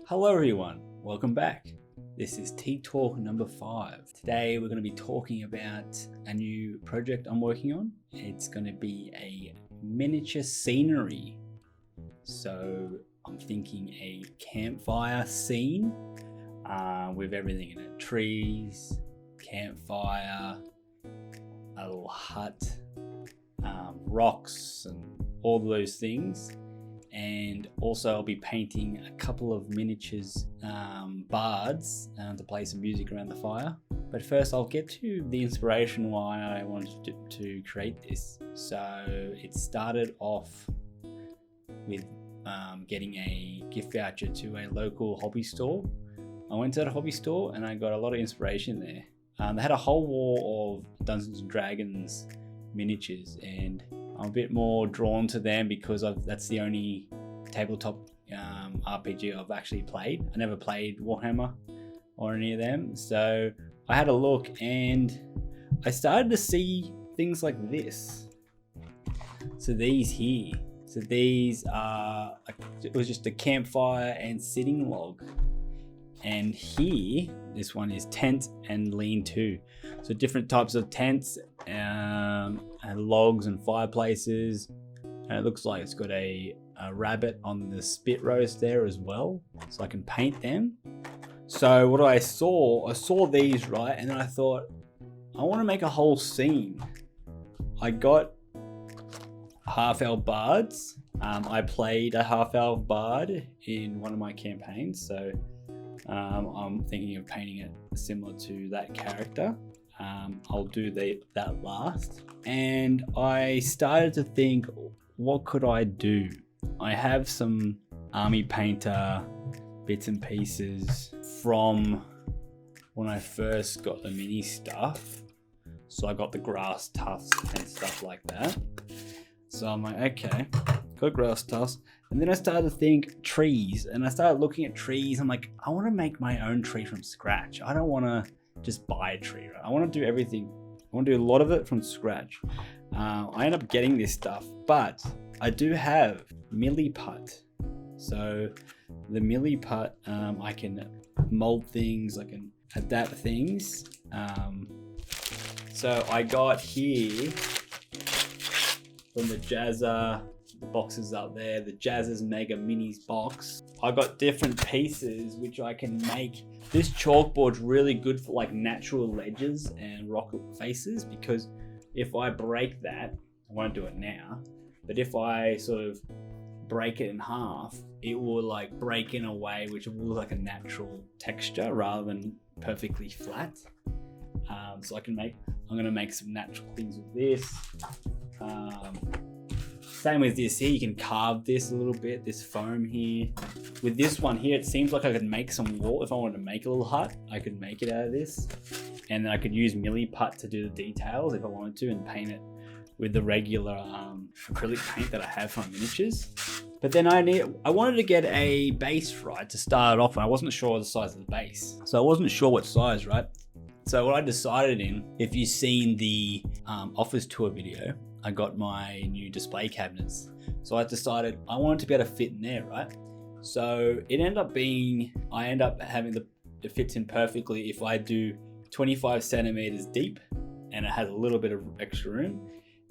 Hello everyone, welcome back. This is Tea Talk number 5. Today we're going to be talking about a new project I'm working on. It's going to be a miniature scenery. So I'm thinking a campfire scene with everything in it. Trees, campfire, a little hut, rocks and all those things. And also I'll be painting a couple of miniatures bards to play some music around the fire. But first I'll get to the inspiration why I wanted to create this. So it started off with getting a gift voucher to a local hobby store. I went to that hobby store and I got a lot of inspiration there. They had a whole wall of Dungeons and Dragons miniatures, and I'm a bit more drawn to them because that's the only tabletop RPG I've actually played. I never played Warhammer or any of them. So I had a look and I started to see things like this. So these here. So these are, it was just a campfire and sitting log. And here, this one is tent and lean-to. So different types of tents and logs and fireplaces. And it looks like it's got a rabbit on the spit roast there as well. So I can paint them. So what I saw these, right? And then I thought, I want to make a whole scene. I got half-elf bards. I played a half-elf bard in one of my campaigns. So I'm thinking of painting it similar to that character. I'll do that last. And I started to think, what could I do? I have some army painter bits and pieces from when I first got the mini stuff. So I got the grass tufts and stuff like that. So I'm like, okay, got grass tufts. And then I started to think trees, and I started looking at trees. I'm like, I want to make my own tree from scratch. I don't want to just buy a tree, right? I want to do everything. I want to do a lot of it from scratch. I end up getting this stuff, but I do have milliput. So the milliput, I can mold things, I can adapt things. So I got here from the Jazza, the boxes up there, the Jazz's Mega Minis box. I got different pieces which I can make. This chalkboard's really good for like natural ledges and rock faces, because if I break that, I won't do it now, but if I sort of break it in half, it will like break in a way which will look like a natural texture rather than perfectly flat. So I'm gonna make some natural things with this. Same with this here, you can carve this a little bit, this foam here. With this one here, it seems like I could make some wall. If I wanted to make a little hut, I could make it out of this. And then I could use milliput to do the details if I wanted to, and paint it with the regular acrylic paint that I have from miniatures. But then I wanted to get a base, right, to start off, and I wasn't sure the size of the base. So I wasn't sure what size, right? So what I decided if you've seen the office tour video, I got my new display cabinets. So I decided I wanted to be able to fit in there, right? So it ended up being, I end up having it fits in perfectly if I do 25 centimeters deep and it has a little bit of extra room.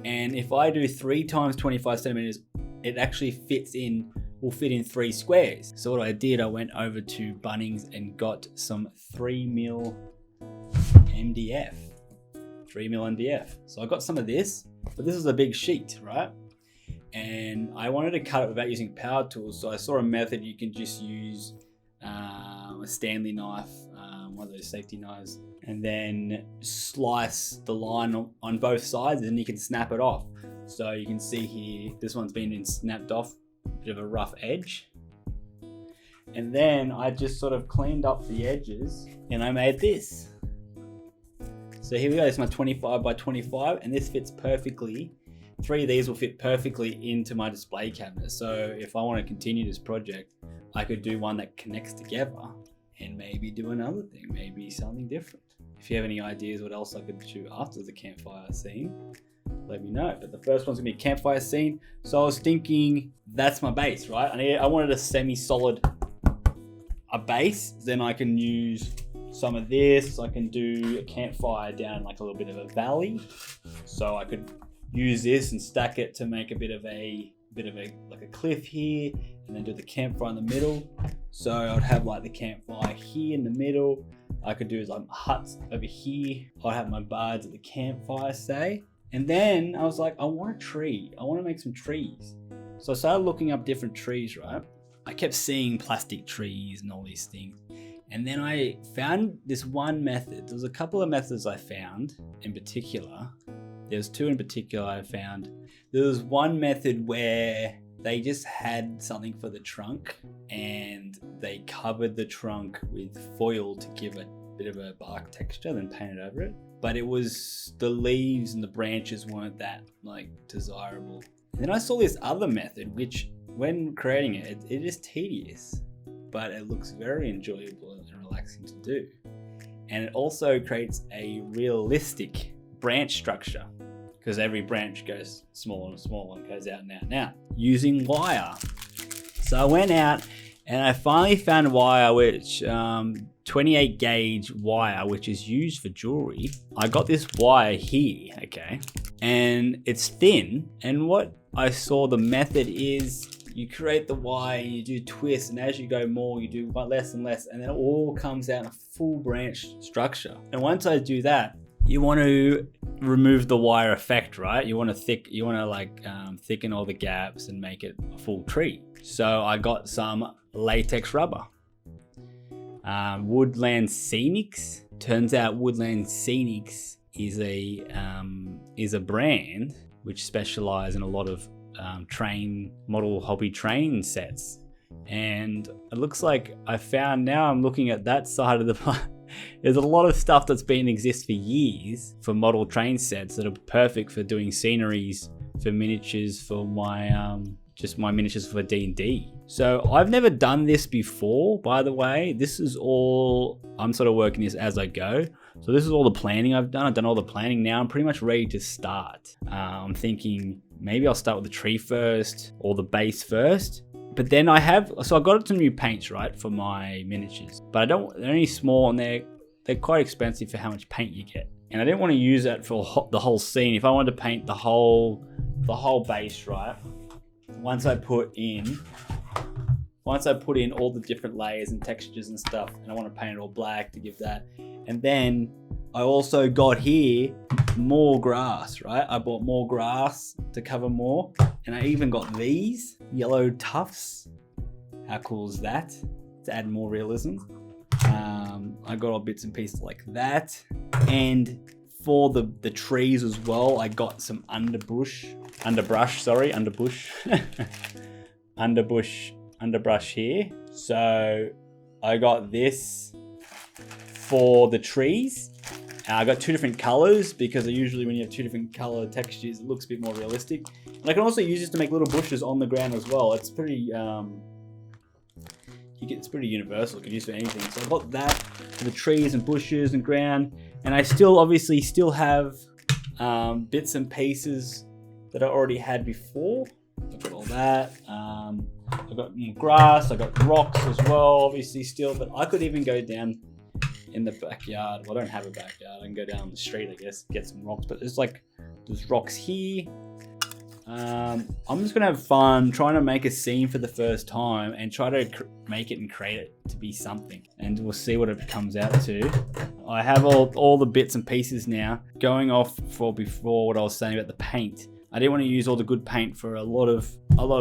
And if I do 3 times 25 centimeters, it actually will fit in 3 squares. So what I did, I went over to Bunnings and got some 3mm MDF. 3mm MDF. So I got some of this, but this is a big sheet, right? And I wanted to cut it without using power tools. So I saw a method you can just use a Stanley knife, one of those safety knives, and then slice the line on both sides, and you can snap it off. So you can see here, this one's been snapped off, bit of a rough edge. And then I just sort of cleaned up the edges and I made this. So here we go, this is my 25 by 25, and this fits perfectly. 3 of these will fit perfectly into my display cabinet. So if I want to continue this project, I could do one that connects together and maybe do another thing, maybe something different. If you have any ideas what else I could do after the campfire scene, let me know. But the first one's gonna be a campfire scene. So I was thinking that's my base, right? I wanted a semi-solid a base, then I can use some of this. I can do a campfire down like a little bit of a valley. So I could use this and stack it to make a bit of a like a cliff here, and then do the campfire in the middle. So I'd have like the campfire here in the middle. I could do like huts over here. I'd have my bards at the campfire, say. And then I was like, I want a tree. I want to make some trees. So I started looking up different trees, right? I kept seeing plastic trees and all these things. And then I found this one method. There was a couple of methods I found in particular. There's two in particular I found. There was one method where they just had something for the trunk and they covered the trunk with foil to give a bit of a bark texture, then painted over it. But it was, the leaves and the branches weren't that like desirable. And then I saw this other method, which when creating it is tedious, but it looks very enjoyable and relaxing to do. And it also creates a realistic branch structure, because every branch goes smaller and smaller and goes out and out and out using wire. So I went out and I finally found wire, which 28 gauge wire, which is used for jewelry. I got this wire here, okay, and it's thin. And what I saw the method is, you create the wire, you do twists, and as you go more, you do less and less, and then it all comes out in a full branch structure. And once I do that, you want to remove the wire effect, right? You want to thicken all the gaps and make it a full tree. So I got some latex rubber. Woodland Scenics. Turns out Woodland Scenics is a brand which specialises in a lot of model hobby train sets. And it looks like I'm looking at that side of the there's a lot of stuff that's been exist for years for model train sets that are perfect for doing sceneries, for miniatures, for my just my miniatures for D&D. So I've never done this before, by the way. This is all, I'm sort of working this as I go. So this is all the planning I've done all the planning. Now I'm pretty much ready to start. I'm thinking maybe I'll start with the tree first or the base first. But then I got some new paints, right, for my miniatures. But they're only small and they're quite expensive for how much paint you get. And I didn't want to use that for the whole scene. If I wanted to paint the whole base, right, once I put in all the different layers and textures and stuff, and I want to paint it all black to give that. And then I also got here more grass, right? I bought more grass to cover more. And I even got these yellow tufts. How cool is that? To add more realism. I got all bits and pieces like that. And for the trees as well, I got some underbrush here. So I got this for the trees. I got two different colors because usually when you have two different color textures, it looks a bit more realistic. And I can also use this to make little bushes on the ground as well. It's pretty, it's pretty universal. You can use it for anything. So I got that for the trees and bushes and ground. And I obviously still have bits and pieces that I already had before. I've got all that. I've got more grass. I got rocks as well, obviously still. But I could even go down in the backyard. Well, I don't have a backyard. I can go down the street, I guess, get some rocks. But there's rocks here. I'm just gonna have fun trying to make a scene for the first time and try to make it and create it to be something. And we'll see what it comes out to. I have all the bits and pieces now. Going off for before what I was saying about the paint. I didn't want to use all the good paint for a lot of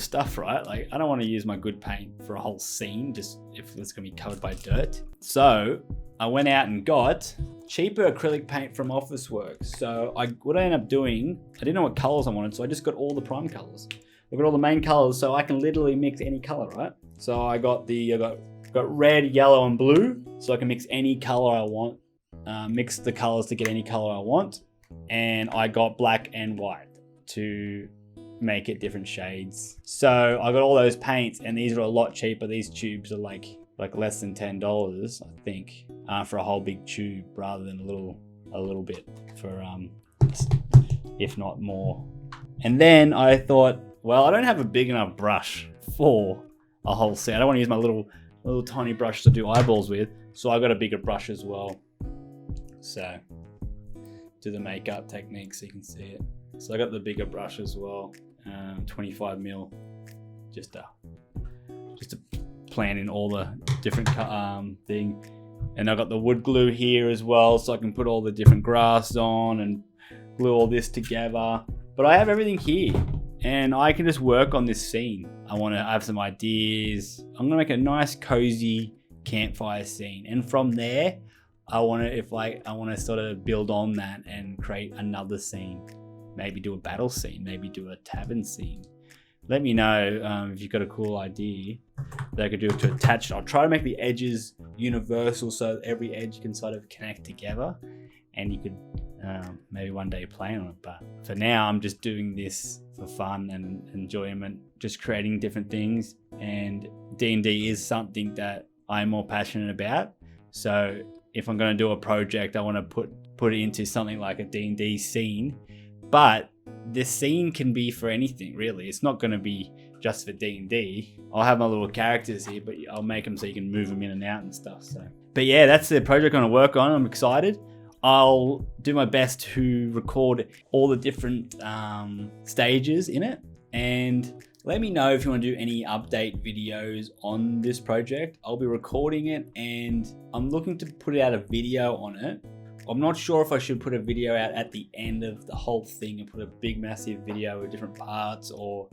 stuff, right? Like, I don't want to use my good paint for a whole scene, just if it's going to be covered by dirt. So I went out and got cheaper acrylic paint from Officeworks. So what I ended up doing, I didn't know what colors I wanted, so I just got all the prime colors. I got all the main colors, so I can literally mix any color, right? So I got red, yellow, and blue, so I can mix any color I want. Mix the colors to get any color I want. And I got black and white to make it different shades. So I got all those paints, and these are a lot cheaper. These tubes are like less than $10, I think, for a whole big tube, rather than a little bit for if not more. And then I thought, well, I don't have a big enough brush for a whole scene. I don't want to use my little little tiny brush to do eyeballs with. So I got a bigger brush as well. So do the makeup technique so you can see it. So I got the bigger brush as well, 25 mil, just to plan in all the different thing. And I got the wood glue here as well, so I can put all the different grass on and glue all this together. But I have everything here, and I can just work on this scene. I have some ideas. I'm gonna make a nice cozy campfire scene, and from there, I want to sort of build on that and create another scene. Maybe do a battle scene, maybe do a tavern scene. Let me know if you've got a cool idea that I could do to attach. I'll try to make the edges universal so every edge can sort of connect together, and you could maybe one day play on it. But for now, I'm just doing this for fun and enjoyment, just creating different things. And D&D is something that I'm more passionate about. So if I'm going to do a project, I want to put it into something like a D&D scene. But this scene can be for anything, really. It's not going to be just for D&D. I'll have my little characters here, but I'll make them so you can move them in and out and stuff. So, but yeah, that's the project I'm going to work on. I'm excited. I'll do my best to record all the different stages in it. And let me know if you want to do any update videos on this project. I'll be recording it, and I'm looking to put out a video on it. I'm not sure if I should put a video out at the end of the whole thing and put a big massive video with different parts, or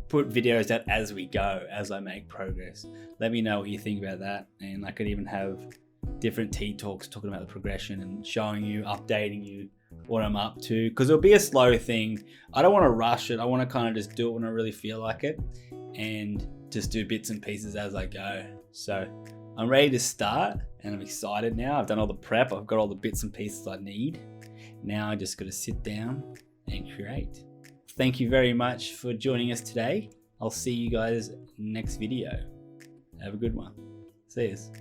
put videos out as we go, as I make progress. Let me know what you think about that. And I could even have different tea talks talking about the progression and showing you, updating you what I'm up to, because it'll be a slow thing. I don't want to rush it. I want to kind of just do it when I really feel like it, and just do bits and pieces as I go. So I'm ready to start, and I'm excited now. I've done all the prep. I've got all the bits and pieces I need. Now I just got to sit down and create. Thank you very much for joining us today. I'll see you guys next video. Have a good one. See yous.